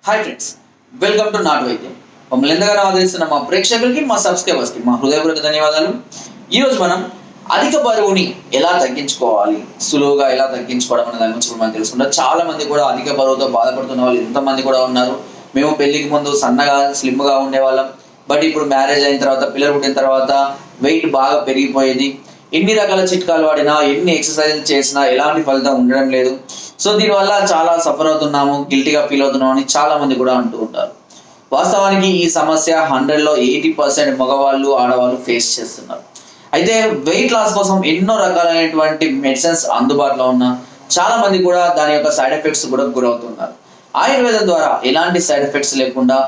Hi friends, welcome to not వైద్యం. మమ్మల్ని ఎంతగానో ఆదరిస్తున్న మా ప్రేక్షకులకి, మా సబ్స్క్రైబర్స్కి మా హృదయపూర్వక ధన్యవాదాలు. ఈరోజు మనం అధిక బరువుని ఎలా తగ్గించుకోవాలి, సులువుగా ఎలా తగ్గించుకోవడం అనే దాని గురించి మనం తెలుసుకుంటాం. చాలా మంది కూడా అధిక బరువుతో బాధపడుతున్న వాళ్ళు ఎంతమంది కూడా ఉన్నారు. మేము పెళ్లికి ముందు సన్నగా స్లిమ్గా ఉండేవాళ్ళం, బట్ ఇప్పుడు మ్యారేజ్ అయిన తర్వాత, పిల్లలు పుట్టిన తర్వాత వెయిట్ బాగా పెరిగిపోయేది. ఎన్ని రకాల చిట్కాలు వాడినా, ఎన్ని ఎక్సర్సైజులు చేసినా ఎలాంటి ఫలితం ఉండడం లేదు. సో దీనివల్ల చాలా సఫర్ అవుతున్నాము, గిల్టీగా ఫీల్ అవుతున్నాము అని చాలా మంది కూడా అంటూ ఉంటారు. వాస్తవానికి ఈ సమస్య 100లో 80% మగవాళ్ళు, ఆడవాళ్ళు ఫేస్ చేస్తున్నారు. అయితే వెయిట్ లాస్ కోసం ఎన్నో రకాలైనటువంటి మెడిసిన్స్ అందుబాటులో ఉన్న చాలా మంది కూడా దాని యొక్క సైడ్ ఎఫెక్ట్స్ కూడా గురవుతున్నారు. ఆయుర్వేదం ద్వారా ఎలాంటి సైడ్ ఎఫెక్ట్స్ లేకుండా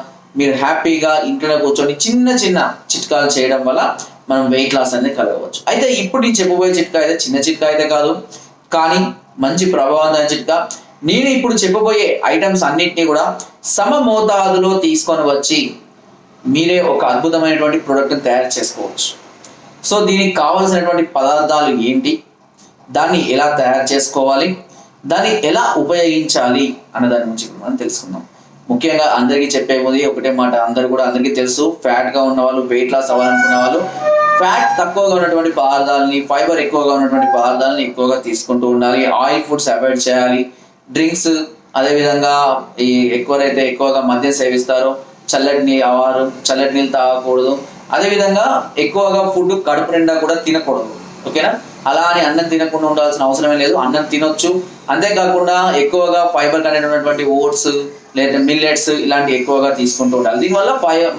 మీరు హ్యాపీగా ఇంట్లో కూర్చొని చిన్న చిన్న చిట్కాలు చేయడం వల్ల మనం వెయిట్ లాస్ అనేది కలగవచ్చు. అయితే ఇప్పుడు నేను చెప్పబోయే చిట్కా అయితే చిన్న చిట్కా అయితే కాదు, కానీ మంచి ప్రభావవంతమైన చిట్కా. నేను ఇప్పుడు చెప్పబోయే ఐటమ్స్ అన్నిటినీ కూడా సమ మోతాదులో తీసుకొని వచ్చి మీరే ఒక అద్భుతమైనటువంటి ప్రోడక్ట్ని తయారు చేసుకోవచ్చు. సో దీనికి కావలసినటువంటి పదార్థాలు ఏంటి, దాన్ని ఎలా తయారు చేసుకోవాలి, దాన్ని ఎలా ఉపయోగించాలి అన్న దాని గురించి మనం తెలుసుకుందాం. ముఖ్యంగా అందరికీ చెప్పే ముందు ఒకటే మాట, అందరికీ తెలుసు, ఫ్యాట్గా ఉన్న వాళ్ళు, వెయిట్ లాస్ అవ్వాలనుకున్న వాళ్ళు ఫ్యాట్ తక్కువగా ఉన్నటువంటి పదార్థాలని, ఫైబర్ ఎక్కువగా ఉన్నటువంటి పదార్థాలని ఎక్కువగా తీసుకుంటూ ఉండాలి. ఆయిల్ ఫుడ్స్ అవాయిడ్ చేయాలి. డ్రింక్స్, అదేవిధంగా ఎక్కువైతే ఎక్కువగా మద్యం సేవిస్తారో చల్లటి నీళ్ళు తాగకూడదు. అదేవిధంగా ఎక్కువగా ఫుడ్ కడుపు నిండా కూడా తినకూడదు. ఓకేనా? అలా అని అన్నం తినకుండా ఉండాల్సిన అవసరమే లేదు, అన్నం తినొచ్చు. అంతేకాకుండా ఎక్కువగా ఫైబర్ కంటెంట్ ఉన్నటువంటి ఓట్స్ లేదా మిల్లెట్స్ ఇలాంటివి ఎక్కువగా తీసుకుంటూ ఉండాలి. దీనివల్ల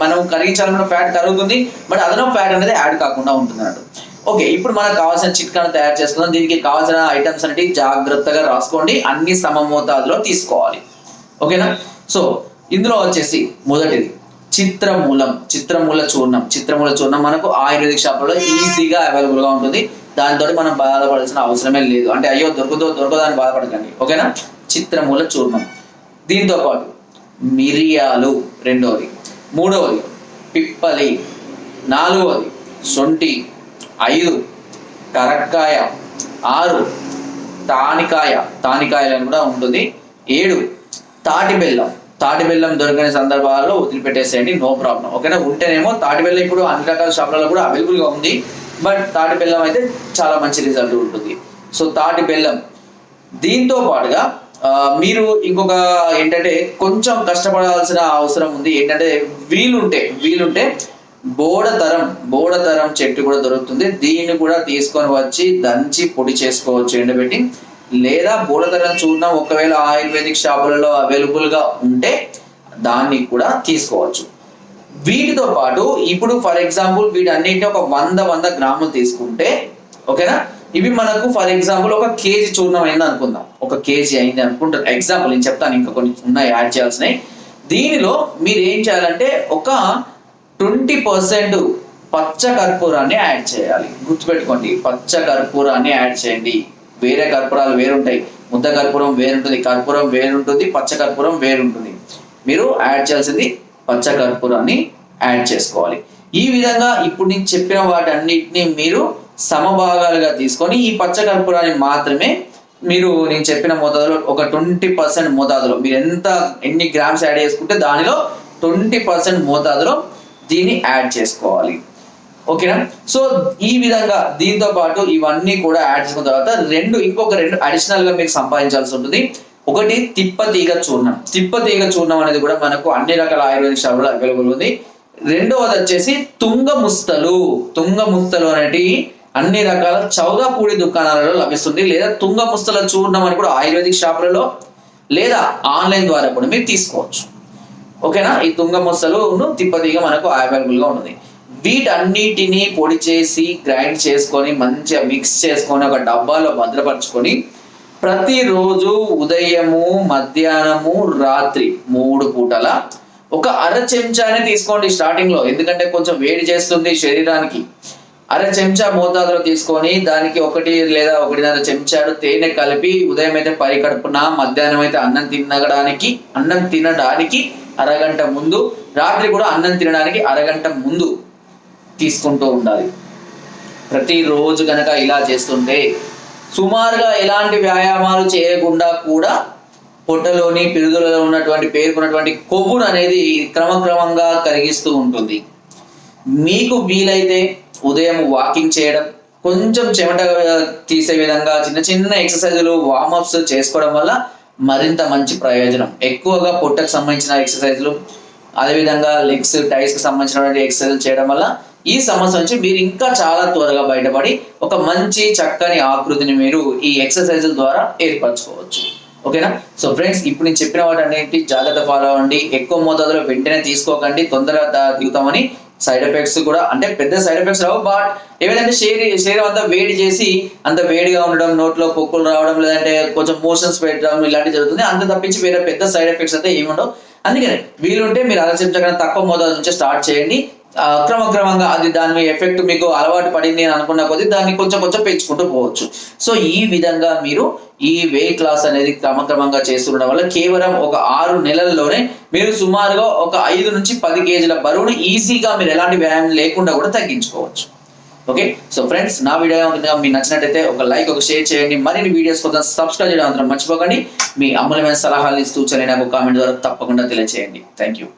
మనం కరిగించాలన్న ఫ్యాట్ కరుగుతుంది, బట్ అదనపు ఫ్యాట్ అనేది యాడ్ కాకుండా ఉంటుంది అన్నట్టు. ఓకే, ఇప్పుడు మనకు కావాల్సిన చిట్కాను తయారు చేసుకుందాం. దీనికి కావాల్సిన ఐటమ్స్ అనేవి జాగ్రత్తగా రాసుకోండి, అన్ని సమ మోతాదులో తీసుకోవాలి. ఓకేనా? సో ఇందులో వచ్చేసి మొదటిది చిత్రమూల చూర్ణం మనకు ఆయుర్వేదిక్ షాపులో ఈజీగా అవైలబుల్ గా ఉంటుంది. దాంతో మనం బాధపడాల్సిన అవసరమే లేదు. అంటే అయ్యో దొరకదో అని బాధపడకండి. ఓకేనా? చిత్రమూల చూర్ణం. దీంతో పాటు మిరియాలు రెండవది, మూడవది పిప్పలి, నాలుగవది శొంఠి, 5 కరక్కాయ, 6 తానికాయలను కూడా ఉంటుంది, 7 తాటి బెల్లం దొరికిన సందర్భాల్లో వదిలిపెట్టేసేయండి, నో ప్రాబ్లం. ఓకేనా? ఉంటేనేమో తాటి బెల్లం ఇప్పుడు అన్ని రకాల షాపులలో కూడా అవైలబుల్ గా ఉంది, బట్ తాటి బెల్లం అయితే చాలా మంచి రిజల్ట్ ఉంటుంది. సో తాటి బెల్లం. దీంతో పాటుగా మీరు ఇంకొక ఏంటంటే కొంచెం కష్టపడాల్సిన అవసరం ఉంది. ఏంటంటే వీలుంటే బోడతరం చెట్టు కూడా దొరుకుతుంది. దీన్ని కూడా తీసుకొని వచ్చి దంచి పొడి చేసుకోవచ్చు ఎండబెట్టి, లేదా బోడతరం చూర్ణం ఒకవేళ ఆయుర్వేదిక్ షాపులలో అవైలబుల్ గా ఉంటే దాన్ని కూడా తీసుకోవచ్చు. వీటితో పాటు ఇప్పుడు ఫర్ ఎగ్జాంపుల్ వీటన్నిటిని ఒక 100 గ్రాములు తీసుకుంటే, ఓకేనా, ఇవి మనకు ఫర్ ఎగ్జాంపుల్ ఒక కేజీ చూర్ణం అయింది అనుకుందాం. ఒక కేజీ అయింది అనుకుంటారు. ఎగ్జాంపుల్ నేను చెప్తాను, ఇంకా కొన్ని ఉన్నాయి యాడ్ చేయాల్సినవి. దీనిలో మీరు ఏం చేయాలంటే ఒక 20% పచ్చ కర్పూరాన్ని యాడ్ చేయాలి. గుర్తుపెట్టుకోండి, పచ్చ కర్పూరాన్ని యాడ్ చేయండి. వేరే కర్పూరాలు వేరుంటాయి, ముద్ద కర్పూరం వేరుంటుంది, కర్పూరం వేరుంటుంది, పచ్చ కర్పూరం వేరుంటుంది. మీరు యాడ్ చేయాల్సింది పచ్చ కర్పూరాన్ని యాడ్ చేసుకోవాలి. ఈ విధంగా ఇప్పుడు నేను చెప్పిన వాటన్నిటిని మీరు సమభాగాలుగా తీసుకొని ఈ పచ్చ కర్పూరాన్ని మాత్రమే మీరు నేను చెప్పిన మోతాదులో ఒక 20% మోతాదులో మీరు ఎన్ని గ్రామ్స్ యాడ్ చేసుకుంటే దానిలో 20% మోతాదులో దీన్ని యాడ్ చేసుకోవాలి. ఓకేనా? సో ఈ విధంగా దీంతో పాటు ఇవన్నీ కూడా యాడ్ చేసుకున్న తర్వాత ఇంకొక రెండు అడిషనల్ గా మీరు సంపాదించాల్సి ఉంటుంది. ఒకటి తిప్పతీగ చూర్ణం అనేది కూడా మనకు అన్ని రకాల ఆయుర్వేదిక్ షాపులో అవైలబుల్ ఉంది. రెండవది వచ్చేసి తుంగముస్తలు అనేటి అన్ని రకాల చౌదాపూడి దుకాణాలలో లభిస్తుంది, లేదా తుంగముస్తల చూర్ణం అని కూడా ఆయుర్వేదిక్ షాపులలో లేదా ఆన్లైన్ ద్వారా కూడా మీరు తీసుకోవచ్చు. ఓకేనా? ఈ తుంగముస్తలు తిప్పతీగ మనకు అవైలబుల్ గా ఉంటుంది. వీటన్నిటిని పొడి చేసి గ్రైండ్ చేసుకొని మంచిగా మిక్స్ చేసుకొని ఒక డబ్బాలో భద్రపరచుకొని ప్రతిరోజు ఉదయము, మధ్యాహ్నము, రాత్రి 3 పూటల ఒక అర చెంచానే తీసుకోండి స్టార్టింగ్ లో, ఎందుకంటే కొంచెం వేడి చేస్తుంది శరీరానికి. అర చెంచా మోతాదులో తీసుకొని దానికి 1 లేదా 1.5 చెంచాలు తేనె కలిపి ఉదయం అయితే పరికడుపున, మధ్యాహ్నం అయితే అన్నం తినడానికి అరగంట ముందు, రాత్రి కూడా అన్నం తినడానికి అరగంట ముందు తీసుకుంటూ ఉండాలి. ప్రతిరోజు కనుక ఇలా చేస్తుంటే సుమారుగా ఎలాంటి వ్యాయామాలు చేయకుండా కూడా పొట్టలోని పిరుదులలో ఉన్నటువంటి పేర్కొన్నటువంటి కొవ్వును అనేది క్రమక్రమంగా కరిగిస్తూ ఉంటుంది. మీకు వీలైతే ఉదయం వాకింగ్ చేయడం, కొంచెం చెమట తీసే విధంగా చిన్న చిన్న ఎక్సర్సైజులు, వార్మప్స్ చేసుకోవడం వల్ల మరింత మంచి ప్రయోజనం. ఎక్కువగా పొట్టకు సంబంధించిన ఎక్సర్సైజులు, అదేవిధంగా లెగ్స్, టైస్ కి సంబంధించినటువంటి ఎక్సర్సైజులు చేయడం వల్ల ఈ సమస్య నుంచి మీరు ఇంకా చాలా త్వరగా బయటపడి ఒక మంచి చక్కని ఆకృతిని మీరు ఈ ఎక్సర్సైజుల ద్వారా ఏర్పరచుకోవచ్చు. ఓకేనా? సో ఫ్రెండ్స్, ఇప్పుడు నేను చెప్పిన వాటి అన్నింటి జాగ్రత్త ఫాలో అవ్వండి. ఎక్కువ మోతాదులో వెంటనే తీసుకోకండి, తొందరగా దిగుతామని. సైడ్ ఎఫెక్ట్స్ కూడా అంటే పెద్ద సైడ్ ఎఫెక్ట్స్ రావు, బట్ ఏమైందంటే శరీరం అంతా వేడి చేసి అంత వేడిగా ఉండడం, నోట్లో పొక్కులు రావడం, లేదంటే కొంచెం మోషన్స్ పెట్టడం ఇలాంటివి జరుగుతుంది. అంత తప్పించి వేరే పెద్ద సైడ్ ఎఫెక్ట్స్ అయితే ఏముండవు. అందుకనే వీలుంటే మీరు అరచెంచా తక్కువ మోతాదు నుంచి స్టార్ట్ చేయండి. క్రమక్రమంగా అది దాని ఎఫెక్ట్ మీకు అలవాటు పడింది అని అనుకున్న కొద్దీ దాన్ని కొంచెం కొంచెం పెంచుకుంటూ పోవచ్చు. సో ఈ విధంగా మీరు ఈ వెయిట్ లాస్ అనేది క్రమక్రమంగా చేస్తుండడం వల్ల కేవలం ఒక 6 నెలల్లోనే మీరు సుమారుగా ఒక 5 నుంచి 10 కేజీల బరువును ఈజీగా మీరు ఎలాంటి వ్యాయామం లేకుండా కూడా తగ్గించుకోవచ్చు. ఓకే, సో ఫ్రెండ్స్, నా వీడియో మీకు నచ్చినట్టయితే ఒక లైక్, ఒక షేర్ చేయండి. మరిన్ని వీడియోస్ కోసం సబ్స్క్రైబ్ చేయడం మాత్రం మర్చిపోకండి. మీ అమూల్యమైన సలహాలు, సూచనలు నాకు కామెంట్ ద్వారా తప్పకుండా తెలియజేయండి. Thank you.